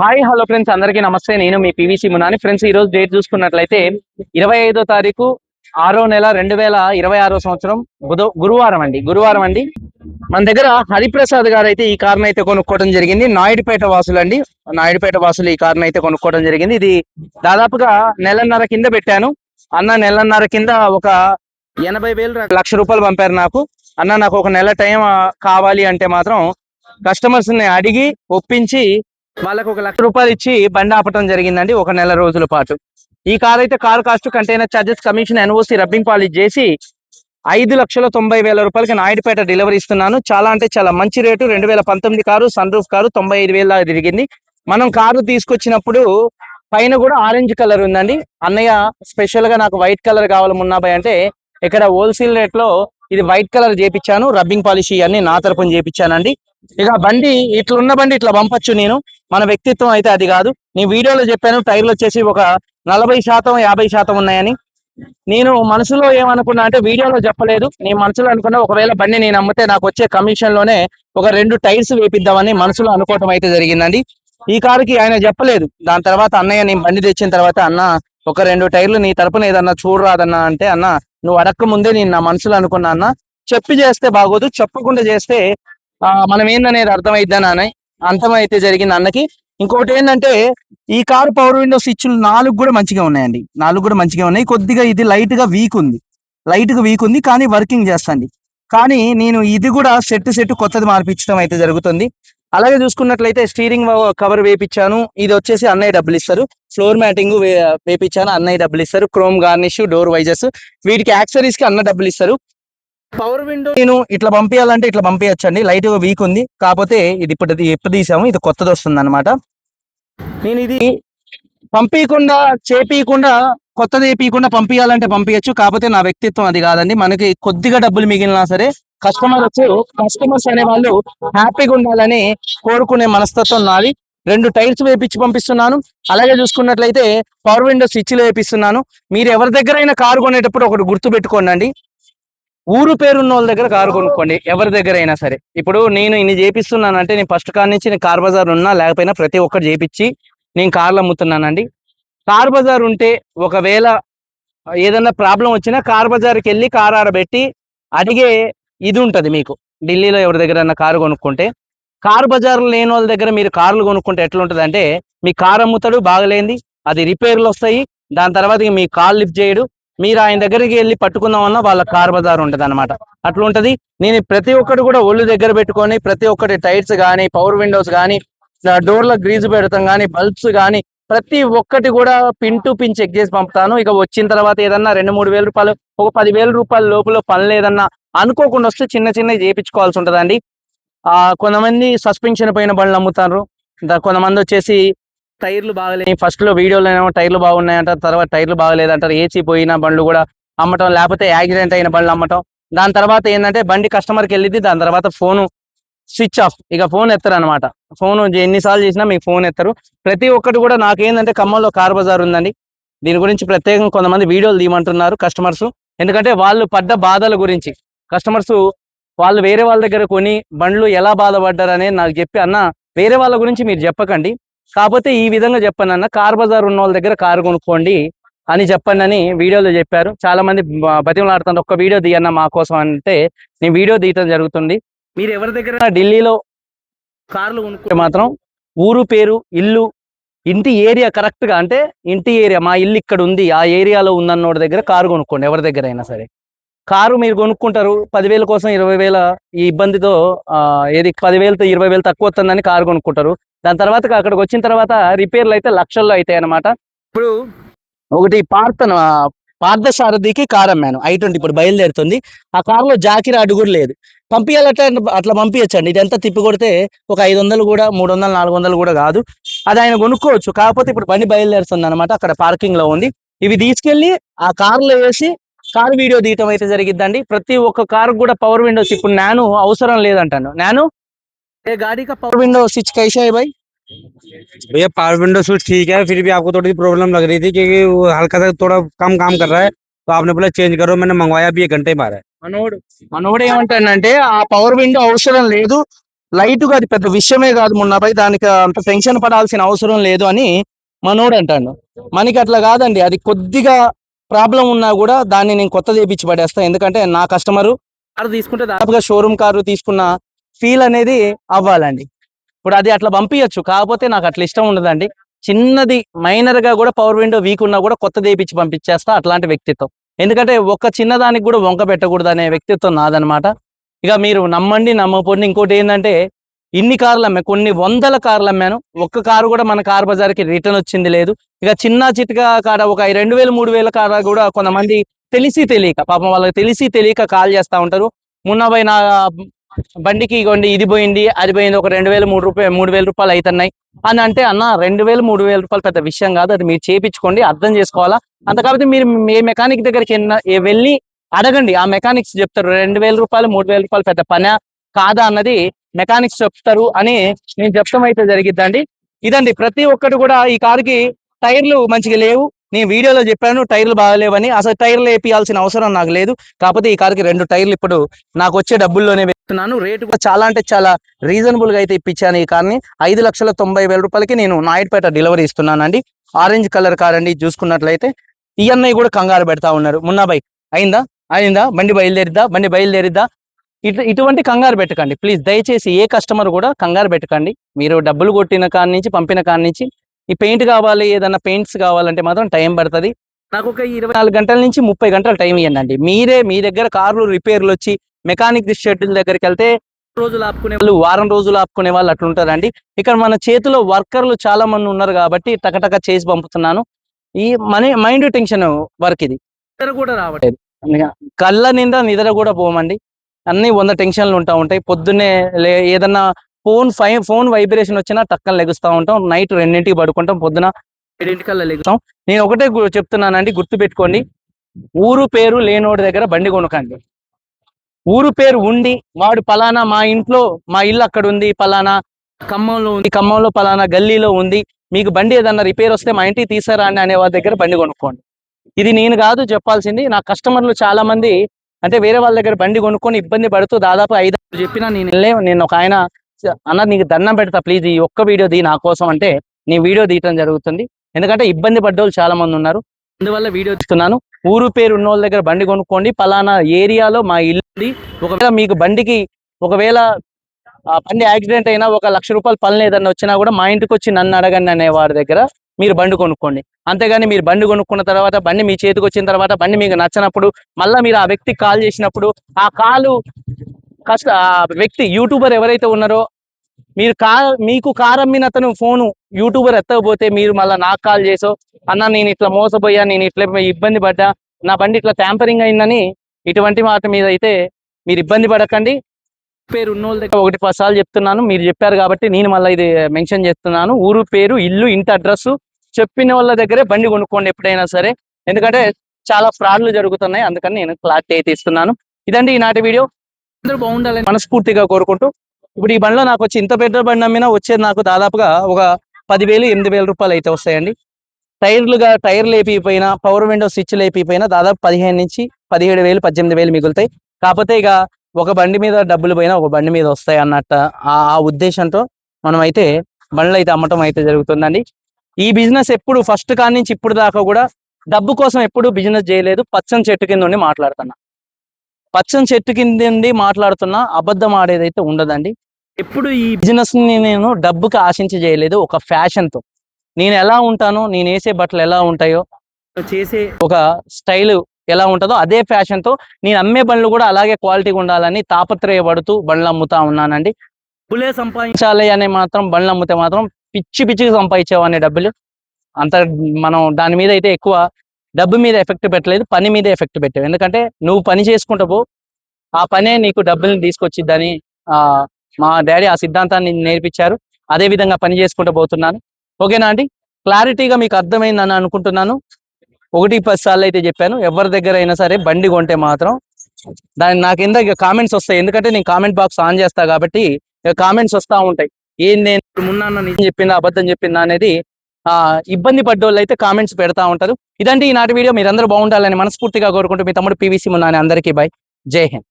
Hi hello friends, అందరికీ నమస్తే. నేను మీ పివిసి మునాని. ఫ్రెండ్స్, ఈ రోజు డేట్ చూసుకున్నట్లయితే 25వ తారీఖు 6వ నెల 2026 సంవత్సరం గురువారం అండి. మన దగ్గర హరిప్రసాద్ గారు అయితే ఈ కారును అయితే కొనుక్కోవడం జరిగింది. నాయుడుపేట వాసులు అండి. నాయుడుపేట వాసులు ఈ కారును అయితే కొనుక్కోవడం జరిగింది. ఇది దాదాపుగా నెలన్నర కింద పెట్టాను. అన్న నెలన్నర కింద ఒక 80,000 లక్ష రూపాయలు పంపారు నాకు. అన్న నాకు ఒక నెల టైం కావాలి అంటే మాత్రం కస్టమర్స్ ని అడిగి ఒప్పించి వాళ్ళకు 1,00,000 రూపాయలు ఇచ్చి బండి ఆపటం జరిగిందండి ఒక నెల రోజుల పాటు. ఈ కార్ అయితే car cost, container charges, commission, NOC, rubbing polish చేసి 5,90,000 రూపాయలకి నాయుడుపేట డెలివరీ ఇస్తున్నాను. చాలా అంటే చాలా మంచి rate. 2019 car, sunroof car, 95,000 దాకా తిరిగింది. మనం కారు తీసుకొచ్చినప్పుడు పైన కూడా ఆరెంజ్ కలర్ ఉందండి. అన్నయ్య స్పెషల్ గా నాకు వైట్ కలర్ కావాలి మున్నాబాయ్ అంటే ఇక్కడ హోల్సేల్ రేట్ లో ఇది వైట్ కలర్ చేపించాను. రబ్బింగ్ పాలిష్ ఇవన్నీ నా తరపున చేపించానండి. ఇక బండి ఇట్లున్న బండి ఇట్లా పంపచ్చు. నేను మన వ్యక్తిత్వం అయితే అది కాదు. నేను వీడియోలో చెప్పాను టైర్లు వచ్చేసి ఒక 40% 50% ఉన్నాయని. నేను మనసులో ఏమనుకున్నా అంటే వీడియోలో చెప్పలేదు. నేను మనసులో అనుకున్నా ఒకవేళ బండి నేను అమ్మితే నాకు వచ్చే కమిషన్ లోనే ఒక 2 టైర్స్ వేపిద్దామని మనసులో అనుకోవటం అయితే జరిగిందండి. ఈ కారుకి ఆయన చెప్పలేదు. దాని తర్వాత అన్నయ్య నేను బండి తెచ్చిన తర్వాత అన్న ఒక 2 టైర్లు నీ తరపున ఏదన్నా చూడరాదన్నా అంటే, అన్న నువ్వు అడక్క ముందే నేను నా మనసులో అనుకున్నా అన్న, చెప్పి చేస్తే బాగోదు, చెప్పకుండా చేస్తే మనం ఏందనేది అర్థమైద్దాని అని అంతమైతే జరిగింది అన్నకి. ఇంకోటి ఏంటంటే ఈ కారు పవర్ విండో స్విచ్లు 4 కూడా మంచిగా ఉన్నాయండి. 4 కూడా మంచిగా ఉన్నాయి. కొద్దిగా ఇది లైట్ గా వీక్ ఉంది కానీ వర్కింగ్ చేస్తుంది. కానీ నేను ఇది కూడా సెట్ కొత్తది మార్పించడం అయితే జరుగుతుంది. అలాగే చూసుకున్నట్లయితే స్టీరింగ్ కవర్ వేపించాను. ఇది వచ్చేసి అన్నయ్య డబ్బులు ఇస్తారు. ఫ్లోర్ మ్యాటింగ్ వేపించాను, అన్నయ్య డబ్బులు ఇస్తారు. క్రోమ్ గార్నిష్, డోర్ వైజర్స్, వీటికి యాక్సరీస్ కి అన్న డబ్బులు ఇస్తారు. పవర్ విండో నేను ఇట్లా పంపించాలంటే ఇట్లా పంపించండి. లైట్ గా వీక్ ఉంది, కాకపోతే ఇది ఇప్పుడు తీసాము, ఇది కొత్తది వస్తుంది అనమాట. నేను ఇది పంపించకుండా కొత్తది వేయకుండా పంపించాలంటే పంపించచ్చు. కాకపోతే నా వ్యక్తిత్వం అది కాదండి. మనకి కొద్దిగా డబ్బులు మిగిలినా సరే కస్టమర్స్ అనే వాళ్ళు హ్యాపీగా ఉండాలని కోరుకునే మనస్తత్వం నాది. 2 టైర్స్ వేపించి పంపిస్తున్నాను. అలాగే చూసుకున్నట్లయితే పవర్ విండో స్విచ్లు వేపిస్తున్నాను. మీరు ఎవరి దగ్గరైనా కారు కొనేటప్పుడు ఒకటి గుర్తు పెట్టుకోండి. ఊరు పేరున్న వాళ్ళ దగ్గర కారు కొనుక్కోండి, ఎవరి దగ్గర అయినా సరే. ఇప్పుడు నేను ఇన్ని చేపిస్తున్నానంటే నేను ఫస్ట్ కార్ నుంచి నేను కార్ బజార్ ఉన్నా లేకపోయినా ప్రతి ఒక్కటి చేపించి నేను కార్లు అమ్ముతున్నానండి. కార్ బజార్ ఉంటే ఒకవేళ ఏదన్నా ప్రాబ్లం వచ్చినా కార్ బజార్కి వెళ్ళి కార్ ఆడబెట్టి అడిగే ఇది ఉంటది మీకు. ఢిల్లీలో ఎవరి దగ్గర కారు కొనుక్కుంటే, కార్ బజార్ లేని వాళ్ళ దగ్గర మీరు కార్లు కొనుక్కుంటే ఎట్లా ఉంటుంది అంటే, మీ కార్ అమ్ముతాడు బాగలేంది, అది రిపేర్లు వస్తాయి. దాని తర్వాత మీ కాల్ లిఫ్ట్ చేయడు. మీరు ఆయన దగ్గరికి వెళ్ళి పట్టుకుందామన్నా వాళ్ళ కార్ బజార్ ఉంటది అనమాట. అట్లా ఉంటది. నేను ప్రతి ఒక్కటి కూడా ఒళ్ళు దగ్గర పెట్టుకొని ప్రతి ఒక్కటి టైర్స్ కానీ, పవర్ విండోస్ కానీ, డోర్ల గ్రీజు పెడతాం కానీ, బల్బ్స్ కానీ ప్రతి ఒక్కటి కూడా పిన్ టు పిన్ చెక్ చేసి పంపుతాను. ఇక వచ్చిన తర్వాత ఏదన్నా 2-3 వేల రూపాయలు, ఒక 10,000 రూపాయల లోపల పని లేదన్నా అనుకోకుండా వస్తే చిన్నవి చేయించుకోవాల్సి ఉంటదండి. కొంతమంది సస్పెన్షన్ పైన బండ్లు అమ్ముతారు. కొంతమంది వచ్చేసి టైర్లు బాగలేని, ఫస్ట్ లో వీడియోలో ఏమో టైర్లు బాగున్నాయంటారు, తర్వాత టైర్లు బాగలేదంటారు. ఏసీ పోయిన బండ్లు కూడా అమ్మటం, లేకపోతే యాక్సిడెంట్ అయిన బండ్లు అమ్మటం. దాని తర్వాత ఏంటంటే బండి కస్టమర్కి వెళ్ళింది, దాని తర్వాత ఫోను స్విచ్ ఆఫ్, ఇక ఫోన్ ఎత్తరు అనమాట. ఫోన్ ఎన్నిసార్లు చేసినా మీకు ఫోన్ ఎత్తరు. ప్రతి ఒక్కటి కూడా నాకేంటంటే ఖమ్మంలో కార్ బజార్ ఉందండి. దీని గురించి ప్రత్యేకంగా కొంతమంది వీడియోలు తీయమంటున్నారు కస్టమర్స్. ఎందుకంటే వాళ్ళు పడ్డ బాధల గురించి కస్టమర్స్ వాళ్ళు వేరే వాళ్ళ దగ్గర కొని బండ్లు ఎలా బాధపడ్డారు అనేది నాకు చెప్పి, అన్న వేరే వాళ్ళ గురించి మీరు చెప్పకండి, కాకపోతే ఈ విధంగా చెప్పండి అన్న, కార్ బజార్ ఉన్న వాళ్ళ దగ్గర కారు కొనుక్కోండి అని చెప్పండి అని వీడియోలో చెప్పారు. చాలా మంది బతిమలాడుతున్నారు, ఒక్క వీడియో తీయన్న మా కోసం అంటే నేను వీడియో తీయటం జరుగుతుంది. మీరు ఎవరి దగ్గర ఢిల్లీలో కార్లు కొనుక్కుంటే మాత్రం ఊరు పేరు, ఇల్లు, ఇంటి ఏరియా కరెక్ట్ గా, అంటే ఇంటి ఏరియా మా ఇల్లు ఇక్కడ ఉంది, ఆ ఏరియాలో ఉందన్నోడి దగ్గర కారు కొనుక్కోండి. ఎవరి దగ్గర అయినా సరే కారు మీరు కొనుక్కుంటారు 10,000 కోసం 20,000 ఈ ఇబ్బందితో ఏది 10,000తో 20,000 తక్కువ వస్తుందని కారు కొనుక్కుంటారు. దాని తర్వాత అక్కడికి వచ్చిన తర్వాత రిపేర్లు అయితే లక్షల్లో అవుతాయి అనమాట. ఇప్పుడు ఒకటి పార్థసారథికి కార్ అమ్మాను, i20 ఇప్పుడు బయలుదేరుతుంది. ఆ కారులో జాకిర్ అడుగుడు లేదు. పంపించాలంటే అట్లా పంపించండి. ఇది ఎంత తిప్పి కొడితే ఒక 500 కూడా, 300 400 కూడా కాదు. అది ఆయన కొనుక్కోవచ్చు. కాకపోతే ఇప్పుడు బండి బయలుదేరుతుంది అనమాట, అక్కడ పార్కింగ్ లో ఉంది. ఇవి తీసుకెళ్లి ఆ కారులో వేసి కారు వీడియో తీయటం అయితే జరిగిద్దండి. ప్రతి ఒక్క కారు కూడా పవర్ విండోస్ ఇప్పుడు నాను అవసరం లేదంటాను. నాను ఏ गाड़ी का पावर विंडो स्विच कैसा है भाई? भैया पावर विंडो स्विच ठीक है, फिर भी आपको थोड़ी प्रॉब्लम लग रही थी क्योंकि वो हल्का सा थोड़ा कम काम कर रहा है, तो आपने बोला चेंज करो। मैंने मंगवाया भी 1 घंटे में आ रहा है। మనోడు ఏమంటానంటే ఆ పవర్ విండో అవసరం లేదు, లైట్ గా అది పెద్ద విషయమే కాదు మున్నాబాయ్, దానికి అంత టెన్షన్ పడాల్సిన అవసరం లేదు అని మనోడు అంటాడు. మనకి అట్లా కాదండి, అది కొద్దిగా ప్రాబ్లం ఉన్నా కూడా దాన్ని నేను కొత్త చేపించి పడేస్తా. ఎందుకంటే నా కస్టమరు కారు తీసుకుంటే దాదాపుగా షోరూమ్ కారు తీసుకున్న ఫీల్ అనేది అవ్వాలండి. ఇప్పుడు అది అట్లా పంపించచ్చు, కాకపోతే నాకు అట్లా ఇష్టం ఉండదండి. చిన్నది మైనర్ గా కూడా పవర్ విండో వీక్ ఉన్నా కూడా కొత్త చేపించి పంపించేస్తా, అట్లాంటి వ్యక్తిత్వం. ఎందుకంటే ఒక్క చిన్నదానికి కూడా వంక పెట్టకూడదు అనే వ్యక్తిత్వం నాదనమాట. ఇక మీరు నమ్మండి నమ్మకపోండి. ఇంకోటి ఏంటంటే, ఇన్ని కార్లు అమ్మాను, కొన్ని వందల కార్లు అమ్మాను, ఒక్క కారు కూడా మన కార్ బజార్కి రిటర్న్ వచ్చింది లేదు. ఇక చిన్న చిట్కా కాడ ఒక 2000 3000 కాడ కూడా కొంతమంది తెలిసి తెలియక, పాపం వాళ్ళకి తెలిసి తెలియక కాల్ చేస్తా ఉంటారు. మొన్న పోయిన బండికి ఇగోండి ఇది పోయింది అది పోయింది, ఒక 2000 3000 రూపాయలు అవుతున్నాయి అని అంటే, అన్న 2000 3000 రూపాయలు పెద్ద విషయం కాదు, అది మీరు చేయించుకోండి, అర్థం చేసుకోవాలా. అంత కాబట్టి మీరు ఏ మెకానిక్ దగ్గరికి వెళ్ళి అడగండి, ఆ మెకానిక్స్ చెప్తారు 2000 రూపాయలు 3000 రూపాయలు పెద్ద పనా కాదా అన్నది మెకానిక్స్ చెప్తారు అని నేను చెప్తాం అయితే జరిగిద్దండి. ఇదండి, ప్రతి ఒక్కటి కూడా ఈ కారుకి టైర్లు మంచిగా లేవు, నేను వీడియోలో చెప్పాను టైర్లు బాగాలేవని. అసలు టైర్లు వేపియాల్సిన అవసరం నాకు లేదు. కాకపోతే ఈ కారుకి 2 టైర్లు ఇప్పుడు నాకు వచ్చే డబ్బుల్లోనే వేస్తున్నాను. రేటు కూడా చాలా అంటే చాలా రీజనబుల్ గా అయితే ఇప్పించాను. ఈ కార్ని 5,90,000 రూపాయలకి నేను నాయుడుపేట డెలివరీ ఇస్తున్నానండి. ఆరెంజ్ కలర్ కార్ అండి. చూసుకున్నట్లయితే ఈఎంఐ కూడా కంగారు పెడతా ఉన్నారు, మున్నాబాయ్ అయిందా అయిందా బండి బయలుదేరిద్దా బండి బయలుదేరిద్దా. ఇటువంటి కంగారు పెట్టకండి ప్లీజ్, దయచేసి ఏ కస్టమర్ కూడా కంగారు పెట్టకండి. మీరు డబ్బులు కొట్టిన కాడి నుంచి పంపిన కాడి నుంచి ఈ పెయింట్ కావాలి, ఏదన్నా పెయింట్స్ కావాలంటే మాత్రం టైం పడుతుంది. నాకు ఒక 24 గంటల నుంచి 30 గంటలు టైం ఇవ్వండి. మీరే మీ దగ్గర కార్లు రిపేర్లు వచ్చి మెకానిక్ షెడ్యూల్ దగ్గరికి వెళ్తే రోజులు ఆపుకునే వాళ్ళు, వారం రోజులు ఆపుకునే వాళ్ళు అట్లుంటారండి. ఇక్కడ మన చేతిలో వర్కర్లు చాలా మంది ఉన్నారు కాబట్టి టకటక చేసి పంపుతున్నాను. ఈ మైండ్ టెన్షన్ వర్క్ ఇది. నిద్ర కూడా రావట్లేదు, కళ్ళ నిండా నిద్ర కూడా పోమండి. అన్ని 100 టెన్షన్లు ఉంటాయి. పొద్దున్నే ఏదన్నా ఫోన్ వైబ్రేషన్ వచ్చినా టక్కన లెగుస్తూ ఉంటాం. నైట్ 2ంటికి పడుకుంటాం, పొద్దున 7 లెగుస్తాం. నేను ఒకటే చెప్తున్నానండి, గుర్తు పెట్టుకోండి, ఊరు పేరు లేనోడి దగ్గర బండి కొనకండి. ఊరు పేరు ఉండి వాడు పలానా మా ఇల్లు అక్కడ ఉంది, పలానా ఖమ్మంలో ఉంది, ఖమ్మంలో పలానా గల్లీలో ఉంది, మీకు బండి ఏదన్నా రిపేర్ వస్తే మా ఇంటికి తీసారా అని అనే వాళ్ళ దగ్గర బండి కొనుక్కోండి. ఇది నేను కాదు చెప్పాల్సింది, నా కస్టమర్లు చాలా మంది అంటే వేరే వాళ్ళ దగ్గర బండి కొనుక్కొని ఇబ్బంది పడుతూ దాదాపు 5 చెప్పినా నేను ఒక ఆయన అన్న నీకు దండం పెడతా ప్లీజ్ ఈ ఒక్క వీడియో దీ నా కోసం అంటే నీ వీడియో తీయటం జరుగుతుంది. ఎందుకంటే ఇబ్బంది పడ్డోళ్ళు చాలా మంది ఉన్నారు, అందువల్ల వీడియో తీస్తున్నాను. ఊరు పేరు ఉన్న వాళ్ళ దగ్గర బండి కొనుక్కోండి. పలానా ఏరియాలో మా ఇల్లు ఉంది, ఒకవేళ మీకు బండికి ఒకవేళ ఆ బండి యాక్సిడెంట్ అయినా 1,00,000 రూపాయలు పనులు ఏదన్నా వచ్చినా కూడా మా ఇంటికి వచ్చి నన్ను అడగండి అనే వాడి దగ్గర మీరు బండి కొనుక్కోండి. అంతేగాని మీరు బండి కొనుక్కున్న తర్వాత బండి మీ చేతికి వచ్చిన తర్వాత బండి మీకు నచ్చినప్పుడు మళ్ళీ మీరు ఆ వ్యక్తికి కాల్ చేసినప్పుడు ఆ కాలు ఆ వ్యక్తి యూట్యూబర్ ఎవరైతే ఉన్నారో మీకు కార్ అమ్మిన అతను ఫోను యూట్యూబర్ ఎత్తకపోతే మీరు మళ్ళీ నాకు కాల్ చేసో అన్న నేను ఇట్లా మోసపోయా, నేను ఇట్లా ఇబ్బంది పడ్డా, నా బండి ఇట్లా ట్యాంపరింగ్ అయిందని ఇటువంటి మాట మీద అయితే మీరు ఇబ్బంది పడకండి. పేరు ఉన్నోళ్ళ దగ్గర 1-10 సార్లు చెప్తున్నాను, మీరు చెప్పారు కాబట్టి నేను మళ్ళీ ఇది మెన్షన్ చేస్తున్నాను. ఊరు పేరు, ఇల్లు, ఇంటి అడ్రస్ చెప్పిన వాళ్ళ దగ్గరే బండి కొనుక్కోండి ఎప్పుడైనా సరే. ఎందుకంటే చాలా ఫ్రాడ్లు జరుగుతున్నాయి, అందుకని నేను క్లారిటీ అయితే ఇస్తున్నాను. ఇదండి ఈనాటి వీడియో. అందరూ బాగుండాలని మనస్ఫూర్తిగా కోరుకుంటూ, ఇప్పుడు ఈ బండిలో నాకు వచ్చి ఇంత పెద్ద బండి అమ్మినా వచ్చేది నాకు దాదాపుగా ఒక 10,000 8,000 రూపాయలు అయితే వస్తాయండి. టైర్లు వేపిపోయినా, పవర్ విండో స్విచ్లు వేపిపోయినా దాదాపు 15 నుంచి 17,000 18,000 మిగులుతాయి. కాకపోతే ఇక ఒక బండి మీద డబ్బులు పోయినా ఒక బండి మీద వస్తాయి అన్నట్టు ఆ ఉద్దేశంతో మనం అయితే బండ్లు అయితే అమ్మటం అయితే జరుగుతుందండి. ఈ బిజినెస్ ఎప్పుడు ఫస్ట్ కాడి నుంచి ఇప్పుడు దాకా కూడా డబ్బు కోసం ఎప్పుడు బిజినెస్ చేయలేదు. పచ్చని చెట్టు కింద ఉండి మాట్లాడుతున్నా, పచ్చని చెట్టు కింద ఉండి మాట్లాడుతున్నా, అబద్ధం ఆడేదైతే ఉండదండి. ఎప్పుడు ఈ బిజినెస్ ని నేను డబ్బుకి ఆశించి చేయలేదు, ఒక ఫ్యాషన్ తో. నేను ఎలా ఉంటానో, నేను వేసే బట్టలు ఎలా ఉంటాయో, చేసే ఒక స్టైల్ ఎలా ఉంటుందో అదే ఫ్యాషన్ తో నేను అమ్మే బండ్లు కూడా అలాగే క్వాలిటీగా ఉండాలని తాపత్రయపడుతూ బండ్లు అమ్ముతా ఉన్నానండి. డబ్బులే సంపాదించాలి అనే మాత్రం బండ్లు అమ్మితే మాత్రం పిచ్చిగా సంపాదించేవాడిని డబ్బులు. అంత మనం దాని మీద అయితే ఎక్కువ డబ్బు మీద ఎఫెక్ట్ పెట్టలేదు, పని మీద ఎఫెక్ట్ పెట్టావు. ఎందుకంటే నువ్వు పని చేసుకుంటావు, ఆ పనే నీకు డబ్బుల్ని తీసుకొచ్చిద్దని మా డాడీ ఆ సిద్ధాంతాన్ని నేర్పించారు. అదే విధంగా పని చేసుకుంటూ పోతున్నాను. ఓకేనా అండి, క్లారిటీగా మీకు అర్థమైందని అనుకుంటున్నాను. 1-10 సార్లు అయితే చెప్పాను. ఎవరి దగ్గర అయినా సరే బండి కొంటే మాత్రం దాని నా కింద ఇక కామెంట్స్ వస్తాయి, ఎందుకంటే నేను కామెంట్ బాక్స్ ఆన్ చేస్తా కాబట్టి కామెంట్స్ వస్తూ ఉంటాయి. ఏం నేను మున్నా నిజం చెప్పిందా అబద్ధం చెప్పిందా అనేది ఇబ్బంది పడ్డోళ్ళు అయితే కామెంట్స్ పెడతా ఉంటారు. ఇదంటే ఈనాటి వీడియో. మీరందరూ బాగుండాలని మనస్ఫూర్తిగా కోరుకుంటూ మీ తమ్ముడు పీవీసీ మున్నా. అందరికీ బై, జై హింద్.